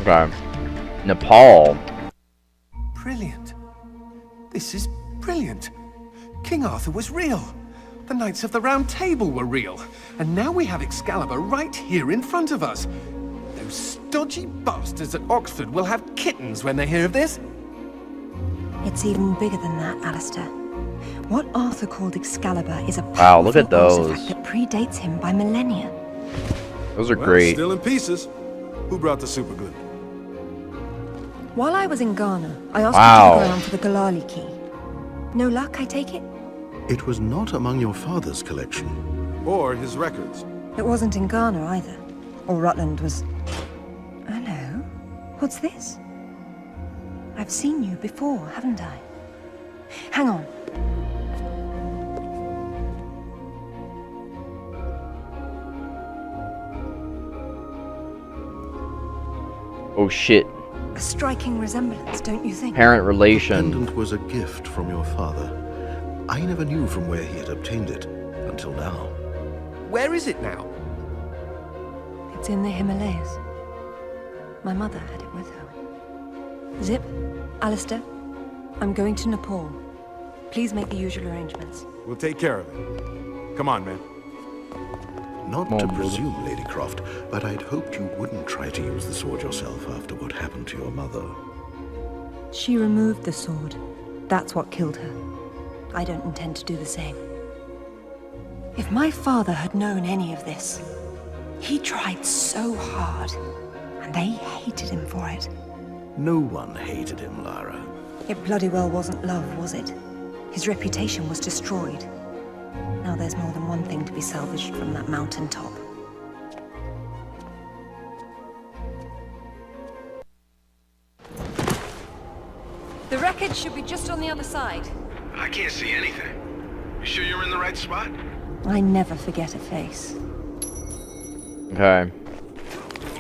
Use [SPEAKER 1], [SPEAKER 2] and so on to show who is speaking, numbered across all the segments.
[SPEAKER 1] Okay. Nepal.
[SPEAKER 2] Brilliant. This is brilliant. King Arthur was real. The Knights of the Round Table were real. And now we have Excalibur right here in front of us. Those stodgy bastards at Oxford will have kittens when they hear of this.
[SPEAKER 3] It's even bigger than that, Alistair. What Arthur called Excalibur is a
[SPEAKER 1] Wow, look at
[SPEAKER 3] powerful
[SPEAKER 1] those.
[SPEAKER 3] artifact that predates him by millennia.
[SPEAKER 1] Those are great.
[SPEAKER 4] Still in pieces. Who brought the superglue?
[SPEAKER 3] While I was in Ghana, I asked
[SPEAKER 1] Wow.
[SPEAKER 3] you to look around for the Galali key. No luck, I take it?
[SPEAKER 5] It was not among your father's collection.
[SPEAKER 4] Or his records?
[SPEAKER 3] It wasn't in Ghana either. Or Rutland was... Hello? What's this? I've seen you before, haven't I? Hang on.
[SPEAKER 1] Oh shit.
[SPEAKER 3] A striking resemblance, don't you think?
[SPEAKER 1] Parent
[SPEAKER 5] The
[SPEAKER 1] relation.
[SPEAKER 5] pendant was a gift from your father. I never knew from where he had obtained it, until now.
[SPEAKER 2] Where is it now?
[SPEAKER 3] It's in the Himalayas. My mother had it with her. Zip, Alistair, I'm going to Nepal. Please make the usual arrangements.
[SPEAKER 4] We'll take care of it. Come on, man.
[SPEAKER 5] Not
[SPEAKER 1] Come
[SPEAKER 5] to
[SPEAKER 1] on, brother.
[SPEAKER 5] presume, Lady Croft, but I'd hoped you wouldn't try to use the sword yourself after what happened to your mother.
[SPEAKER 3] She removed the sword. That's what killed her. I don't intend to do the same. If my father had known any of this, he tried so hard, and they hated him for it.
[SPEAKER 5] No one hated him, Lara.
[SPEAKER 3] It bloody well wasn't love, was it? His reputation was destroyed. Now there's more than one thing to be salvaged from that mountain top.
[SPEAKER 6] The wreckage should be just on the other side.
[SPEAKER 7] I can't see anything. You sure you're in the right spot?
[SPEAKER 3] I never forget a face.
[SPEAKER 1] Okay.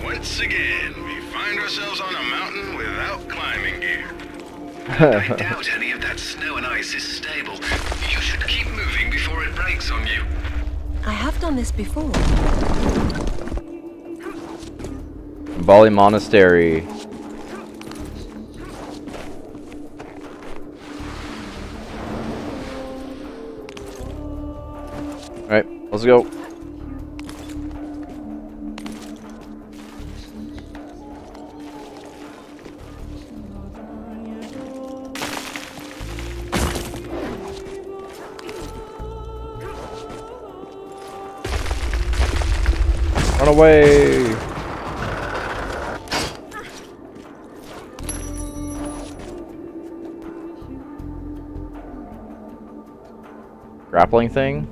[SPEAKER 7] Once again, we find ourselves on a mountain without climbing gear. I doubt any of that snow and ice is stable. You should keep moving before it breaks on you.
[SPEAKER 3] I have done this before.
[SPEAKER 1] Bali Monastery. Alright, let's go. Run away! Grappling thing?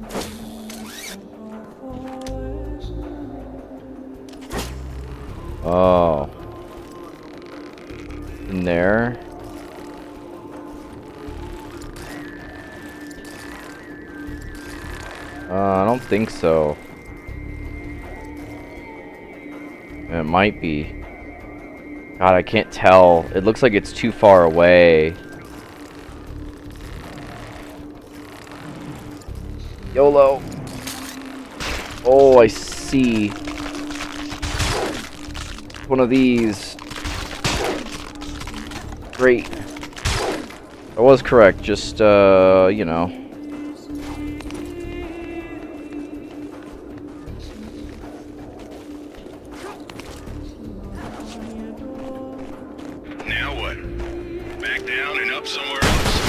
[SPEAKER 1] Oh. In there? I don't think so. It might be. God, I can't tell. It looks like it's too far away. YOLO. Oh, I see. One of these. Great. I was correct, just, you know.
[SPEAKER 7] Now what? Back down and up somewhere else?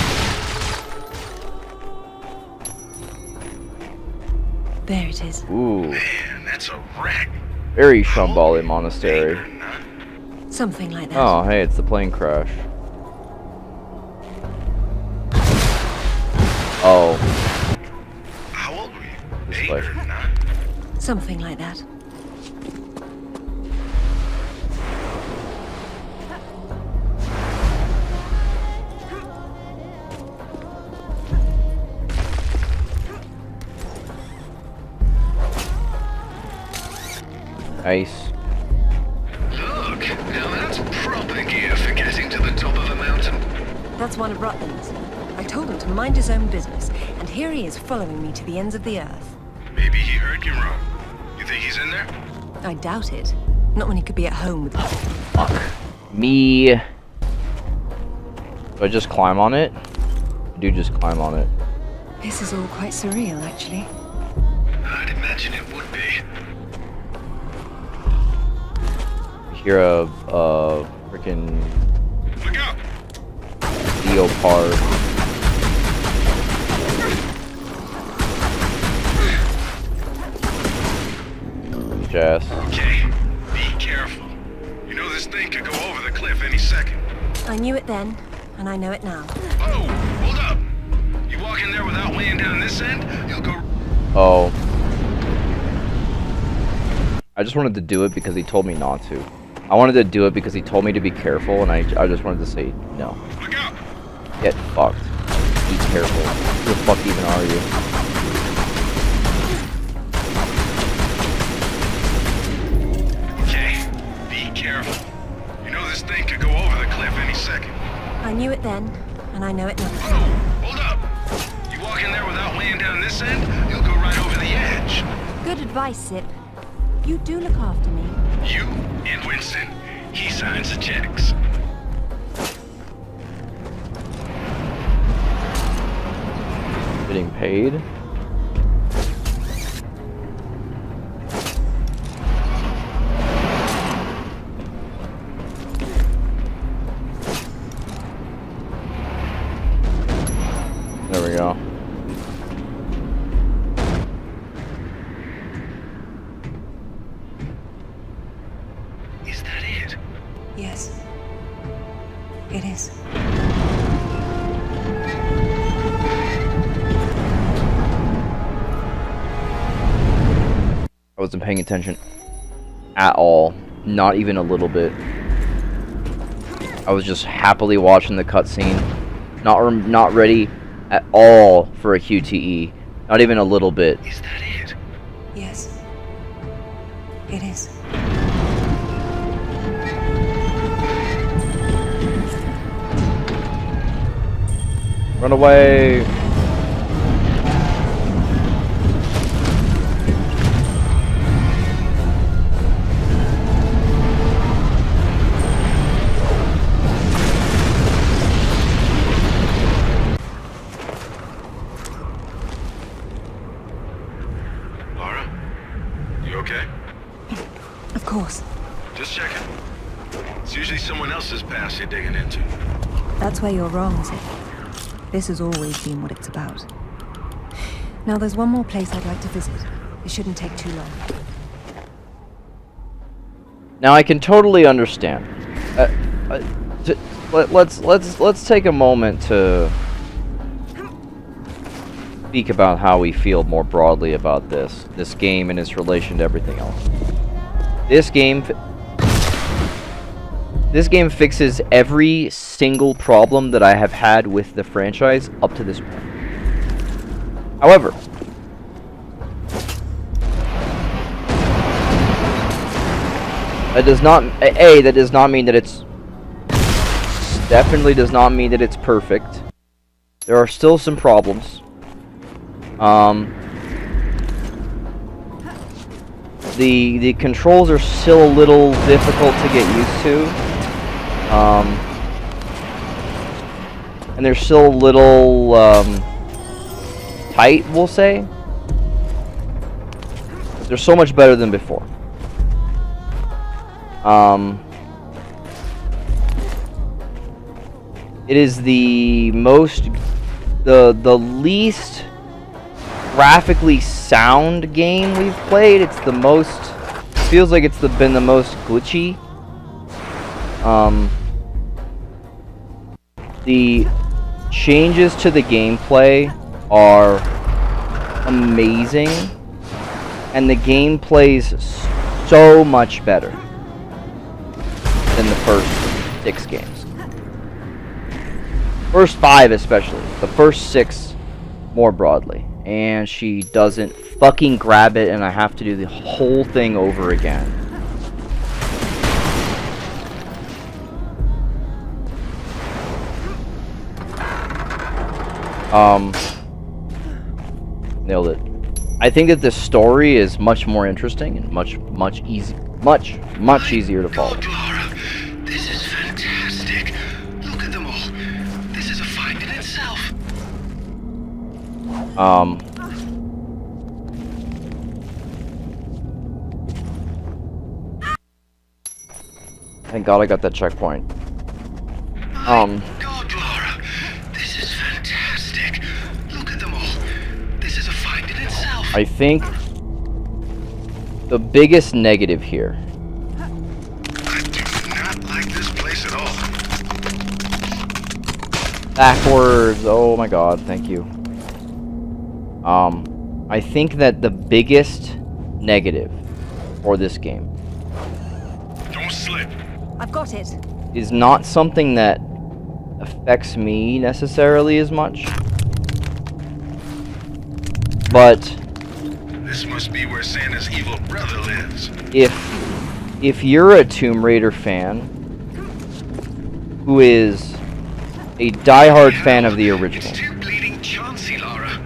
[SPEAKER 3] There it is.
[SPEAKER 1] Ooh.
[SPEAKER 7] Man, that's a wreck.
[SPEAKER 1] Very Shambhala Monastery.
[SPEAKER 7] Paper, huh?
[SPEAKER 3] Something like that.
[SPEAKER 1] Oh, hey, it's the plane crash. Oh,
[SPEAKER 7] How old were you?
[SPEAKER 1] This
[SPEAKER 7] 8
[SPEAKER 1] way.
[SPEAKER 7] or 9?
[SPEAKER 3] Something like that.
[SPEAKER 1] nice.
[SPEAKER 7] Look, now that's proper gear for getting to the top of a mountain.
[SPEAKER 3] That's one of Rutland's. I told him to mind his own business, and here he is following me to the ends of the earth.
[SPEAKER 7] Maybe he heard you wrong. You think he's in there?
[SPEAKER 3] I doubt it. Not when he could be at home with...
[SPEAKER 1] Fuck. Me. Do I just climb on it? I do just climb on it.
[SPEAKER 3] This is all quite surreal, actually.
[SPEAKER 7] I'd imagine it would be.
[SPEAKER 1] Hear a freaking
[SPEAKER 7] Look out!
[SPEAKER 1] leopard. Jess.
[SPEAKER 7] Okay, be careful. You know this thing could go over the cliff any second.
[SPEAKER 3] I knew it then, and I know it now.
[SPEAKER 7] Oh, hold up! You walk in there without weighing down this end, you'll go...
[SPEAKER 1] Oh. I just wanted to do it because he told me not to. I wanted to do it because he told me to be careful, and I just wanted to say no.
[SPEAKER 7] Look out!
[SPEAKER 1] Get fucked. Be careful. Who the fuck even are you?
[SPEAKER 7] Okay, be careful. You know this thing could go over the cliff any second.
[SPEAKER 3] I knew it then, and I know it now.
[SPEAKER 7] Oh, hold up! You walk in there without weighing down this end, you'll go right over the edge.
[SPEAKER 3] Good advice, Sip. You do look after me.
[SPEAKER 7] You and Winston. He signs the checks.
[SPEAKER 1] Getting paid? There we go.
[SPEAKER 7] Is that it?
[SPEAKER 3] Yes. It is.
[SPEAKER 1] I wasn't paying attention at all. Not even a little bit. I was just happily watching the cutscene. Not ready at all for a QTE. Not even a little bit.
[SPEAKER 7] Is that it?
[SPEAKER 3] Yes. It is.
[SPEAKER 1] Run away!
[SPEAKER 7] Laura? You okay?
[SPEAKER 3] Of course.
[SPEAKER 7] Just checking. It's usually someone else's past you're digging into.
[SPEAKER 3] That's where you're wrong, Sip. This has always been what it's about. Now, there's one more place I'd like to visit. It shouldn't take too long.
[SPEAKER 1] Now I can totally understand. Let's take a moment to speak about how we feel more broadly about this game and its relation to everything else. This game fixes every single problem that I have had with the franchise up to this point. However, that does not mean that it's definitely does not mean that it's perfect. There are still some problems. The controls are still a little difficult to get used to. And they're still a little tight, we'll say. They're so much better than before. It is the least graphically sound game we've played. It's the most, feels like it's been the most glitchy. The changes to the gameplay are amazing, and the game plays so much better than the first 6 games. First 5 especially. The first 6 more broadly. And she doesn't fucking grab it, and I have to do the whole thing over again. Nailed it. I think that the story is much more interesting and much much easier to follow.
[SPEAKER 7] God, Lara, this is fantastic. Look at them all. This is a find in itself.
[SPEAKER 1] Thank God I got that checkpoint.
[SPEAKER 7] God, Lara, this is fantastic. Look at them all. This is a find in itself.
[SPEAKER 1] I think the biggest negative here.
[SPEAKER 7] I do not like this place at all.
[SPEAKER 1] Backwards. Oh my God. Thank you. I think that the biggest negative for this game
[SPEAKER 7] Don't slip.
[SPEAKER 6] I've got it.
[SPEAKER 1] is not something that affects me necessarily as much, but
[SPEAKER 7] This must be where Santa's evil brother lives.
[SPEAKER 1] if you're a Tomb Raider fan who is a diehard fan of the
[SPEAKER 7] It's
[SPEAKER 1] original,
[SPEAKER 7] too bleeding Chauncey, Lara.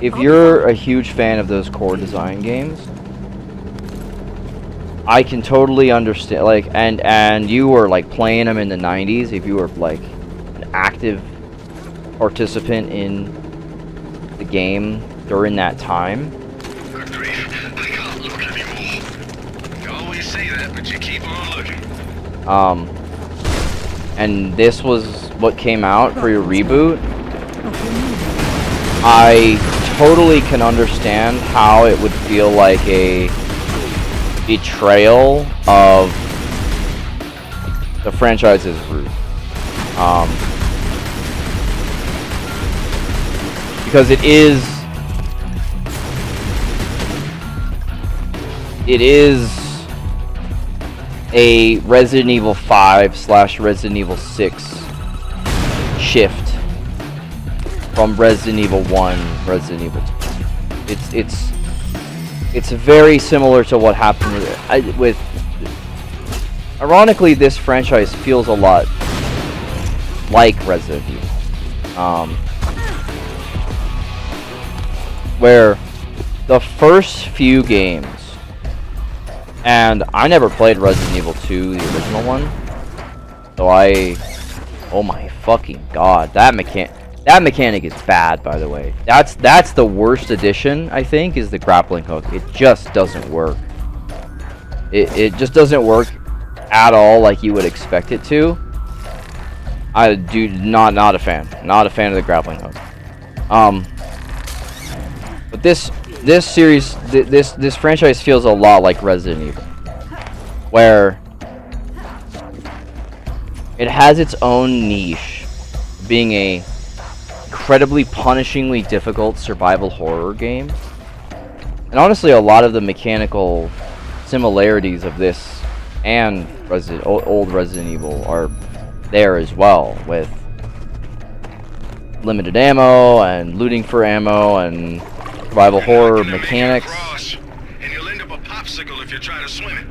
[SPEAKER 1] if you're a huge fan of those core design games, I can totally understand, like, and you were like playing them in the 90s, if you were like an active participant in the game during that time.
[SPEAKER 7] Agreed. I can't look anymore. You always say that, but you keep on looking.
[SPEAKER 1] And this was what came out for your reboot. I totally can understand how it would feel like a betrayal of the franchise's root. Because it is a Resident Evil 5 / Resident Evil 6 shift from Resident Evil 1, Resident Evil 2. It's very similar to what happened with ironically, this franchise feels a lot like Resident Evil. Where the first few games, and I never played Resident Evil 2, the original one, so oh my fucking God, that mechanic is bad, by the way. That's the worst addition, I think, is the grappling hook. It just doesn't work. It just doesn't work at all like you would expect it to. I do not a fan. Not a fan of the grappling hook. But this series, this franchise feels a lot like Resident Evil, where it has its own niche, being a incredibly punishingly difficult survival horror game. And honestly, a lot of the mechanical similarities of this and old Resident Evil are there as well, with limited ammo and looting for ammo and survival horror mechanics.
[SPEAKER 7] And you'll end up a popsicle if you try to swim it.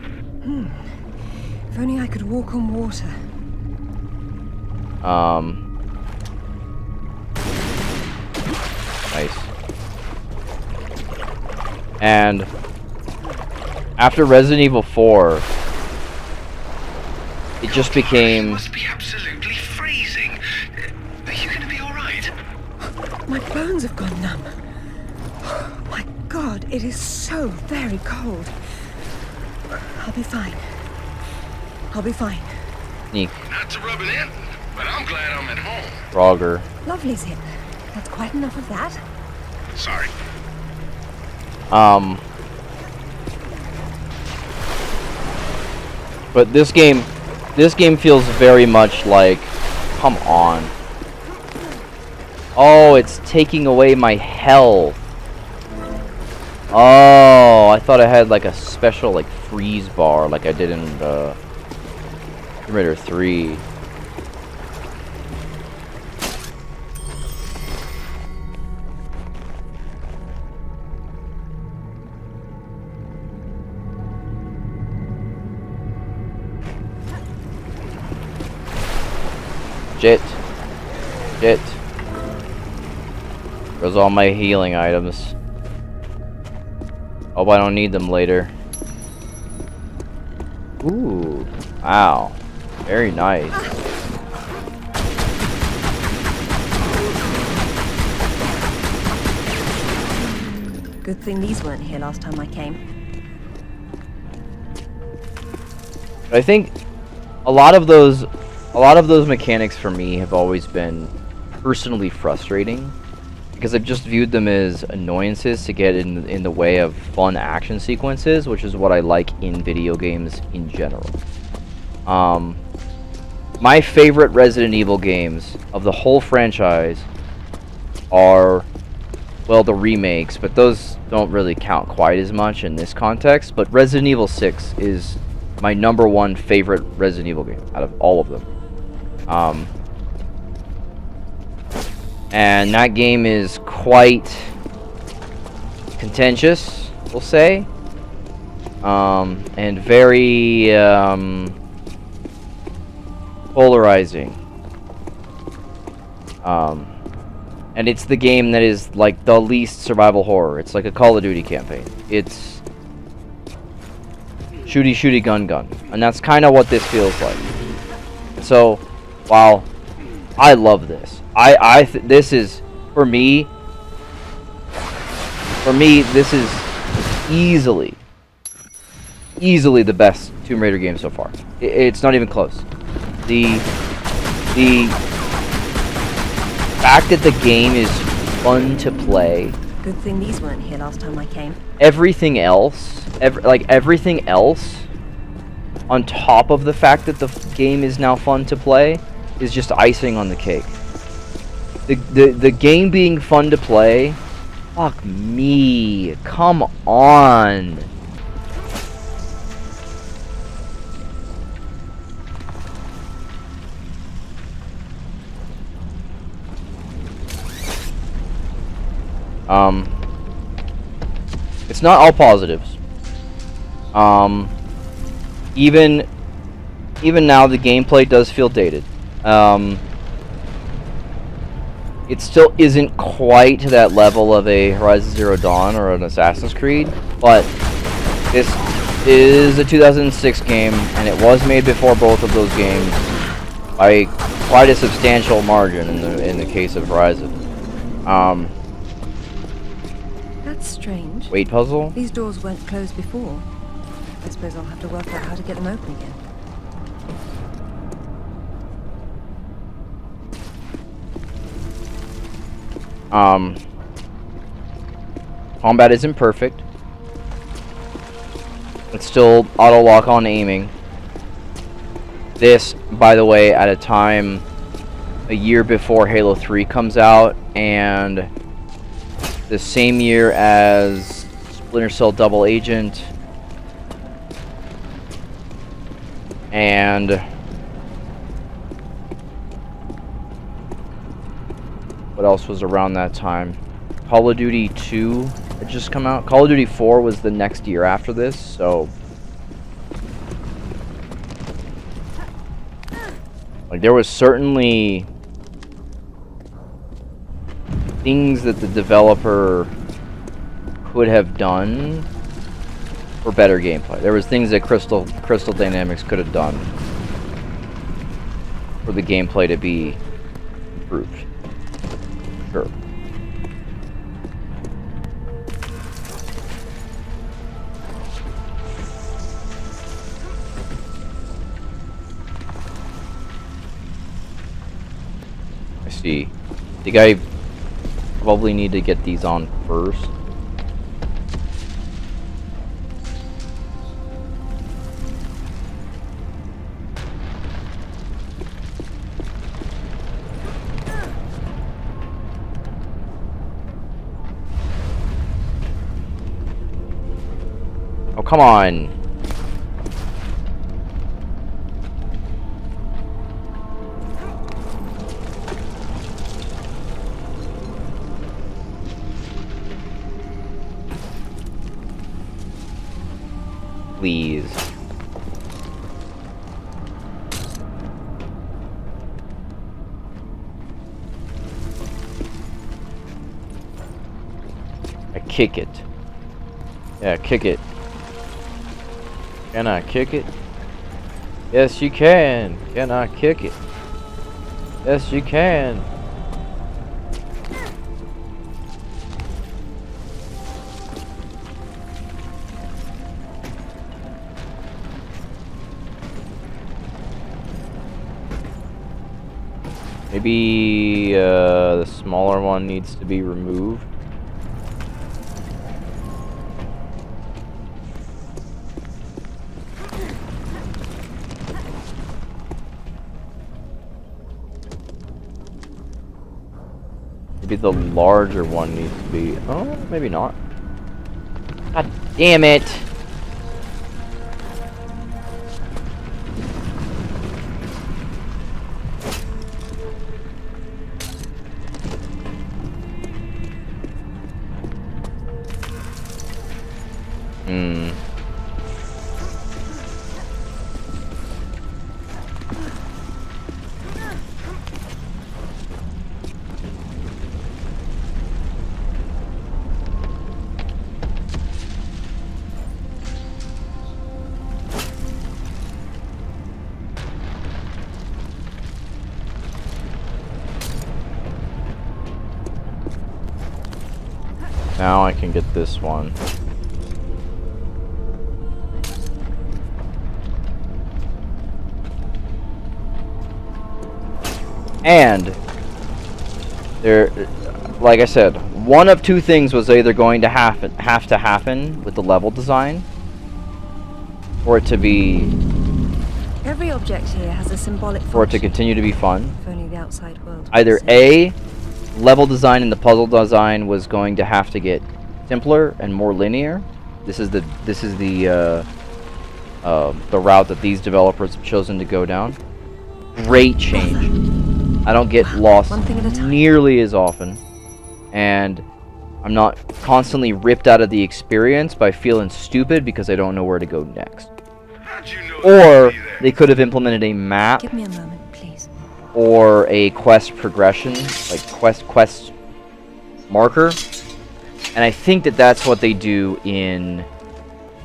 [SPEAKER 3] If only I could walk on water.
[SPEAKER 1] Nice. And after Resident Evil 4, it just became...
[SPEAKER 7] It must be absolutely freezing. Are you gonna be alright?
[SPEAKER 3] My bones have gone numb. My God, it is so very cold. I'll be fine. I'll be fine.
[SPEAKER 1] Sneak.
[SPEAKER 7] Not to rub it in, but I'm glad I'm at home.
[SPEAKER 1] Frogger.
[SPEAKER 3] Lovely, Zip. That's quite enough of that.
[SPEAKER 7] Sorry.
[SPEAKER 1] But this game feels very much like, come on. Oh, it's taking away my health. Oh, I thought I had like a special like freeze bar like I did in Tomb Raider 3. Shit. There's all my healing items. Hope I don't need them later. Ooh, wow. Very nice.
[SPEAKER 3] Good thing these weren't here last time I came.
[SPEAKER 1] I think a lot of those mechanics for me have always been personally frustrating because I've just viewed them as annoyances to get in the way of fun action sequences, which is what I like in video games in general. My favorite Resident Evil games of the whole franchise are, well, the remakes, but those don't really count quite as much in this context. But Resident Evil 6 is my #1 favorite Resident Evil game out of all of them. And that game is quite contentious, we'll say, and very polarizing. And it's the game that is like the least survival horror. It's like a Call of Duty campaign. It's shooty gun, and that's kind of what this feels like. So, while I love this, this is for me. This is easily the best Tomb Raider game so far. It's not even close. The fact that the game is fun to play.
[SPEAKER 3] Good thing these weren't here last time I came.
[SPEAKER 1] Everything else, everything else, on top of the fact that the game is now fun to play, is just icing on the cake. The game being fun to play, fuck me, come on. It's not all positives. Even now the gameplay does feel dated. It still isn't quite to that level of a Horizon Zero Dawn or an Assassin's Creed, but this is a 2006 game, and it was made before both of those games by quite a substantial margin in the case of Horizon.
[SPEAKER 3] That's strange.
[SPEAKER 1] Wait puzzle?
[SPEAKER 3] These doors weren't closed before. I suppose I'll have to work out how to get them open again.
[SPEAKER 1] Combat isn't perfect. It's still auto lock on aiming. This, by the way, at a time a year before Halo 3 comes out, and the same year as Splinter Cell Double Agent, and what else was around that time? Call of Duty 2 had just come out. Call of Duty 4 was the next year after this, so like there was certainly things that the developer could have done for better gameplay. There was things that Crystal Dynamics could have done for the gameplay to be improved. Sure. I see. I think I probably need to get these on first. Oh, come on. Please. I kick it. Yeah, kick it. Can I kick it? Yes, you can. Can I kick it? Yes, you can. Maybe the smaller one needs to be removed. Maybe the larger one needs to be... Oh, maybe not. God damn it! Now I can get this one. And there, like I said, one of two things was either going to have to happen with the level design, or it to be,
[SPEAKER 3] Every object here has a symbolic
[SPEAKER 1] for it to
[SPEAKER 3] function.
[SPEAKER 1] continue to be fun.
[SPEAKER 3] If only the outside world
[SPEAKER 1] Either
[SPEAKER 3] would say.
[SPEAKER 1] A, level design and the puzzle design was going to have to get simpler and more linear. This is the route that these developers have chosen to go down. Great change. I don't get lost
[SPEAKER 3] One thing at a time.
[SPEAKER 1] nearly as often, and I'm not constantly ripped out of the experience by feeling stupid because I don't know where to go next.
[SPEAKER 7] How'd you know
[SPEAKER 1] Or
[SPEAKER 7] they'd be there?
[SPEAKER 1] they could have implemented a map
[SPEAKER 3] Give me a moment, please.
[SPEAKER 1] or a quest progression, like quest marker, and I think that that's what they do in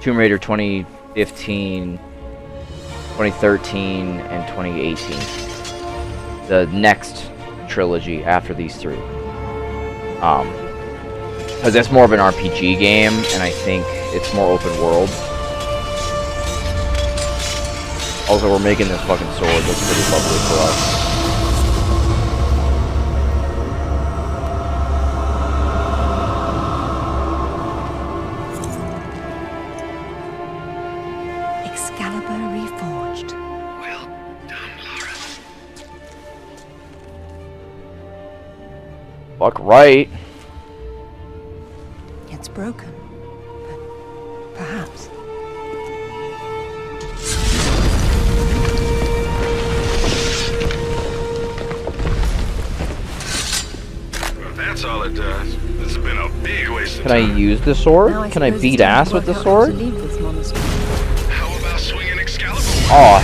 [SPEAKER 1] Tomb Raider 2015, 2013, and 2018. The next trilogy after these three. Because that's more of an RPG game, and I think it's more open world. Also, we're making this fucking sword look pretty lovely for us.
[SPEAKER 3] Excalibur reforged.
[SPEAKER 7] Well done, Lara.
[SPEAKER 1] Fuck right.
[SPEAKER 3] It's broken, but perhaps.
[SPEAKER 7] Well, that's all it does. This has been a big waste of
[SPEAKER 1] Can I
[SPEAKER 7] time.
[SPEAKER 1] use the sword?
[SPEAKER 3] Now
[SPEAKER 1] Can I
[SPEAKER 3] suppose
[SPEAKER 1] beat
[SPEAKER 3] it's time
[SPEAKER 1] ass
[SPEAKER 3] to
[SPEAKER 1] with the
[SPEAKER 3] work out how to
[SPEAKER 1] sword?
[SPEAKER 3] leave this monastery.
[SPEAKER 7] How about swinging Excalibur?
[SPEAKER 1] Oh,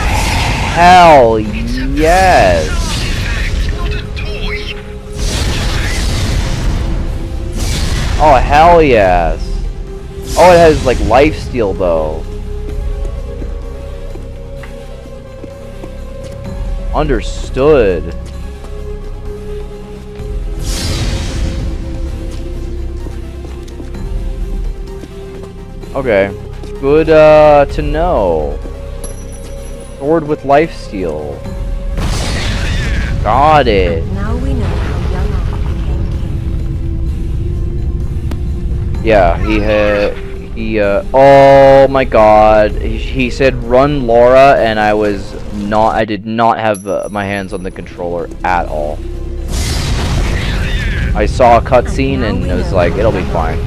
[SPEAKER 1] hell yes.
[SPEAKER 7] Artifact, not a toy.
[SPEAKER 1] Oh, hell yes. Oh, it has, like, lifesteal, though. Understood. Okay. Good, to know. Sword with lifesteal. Got it.
[SPEAKER 3] Now we know how young Arthur became king.
[SPEAKER 1] Yeah, oh my god. He said run Laura, and I did not have my hands on the controller at all. I saw a cutscene and it was like, it'll be fine.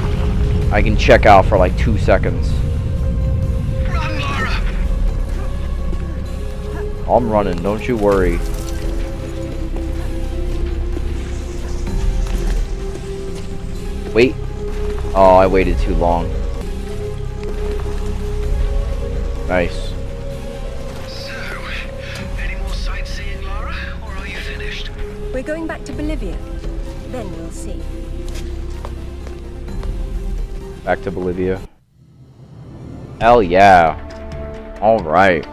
[SPEAKER 1] I can check out for like 2 seconds.
[SPEAKER 7] Run, Lara.
[SPEAKER 1] I'm running, don't you worry. Wait. Oh, I waited too long. Nice.
[SPEAKER 7] So, any more sightseeing, Lara, or are you finished?
[SPEAKER 3] We're going back to Bolivia. Then we'll see.
[SPEAKER 1] Back to Bolivia. Hell yeah. Alright.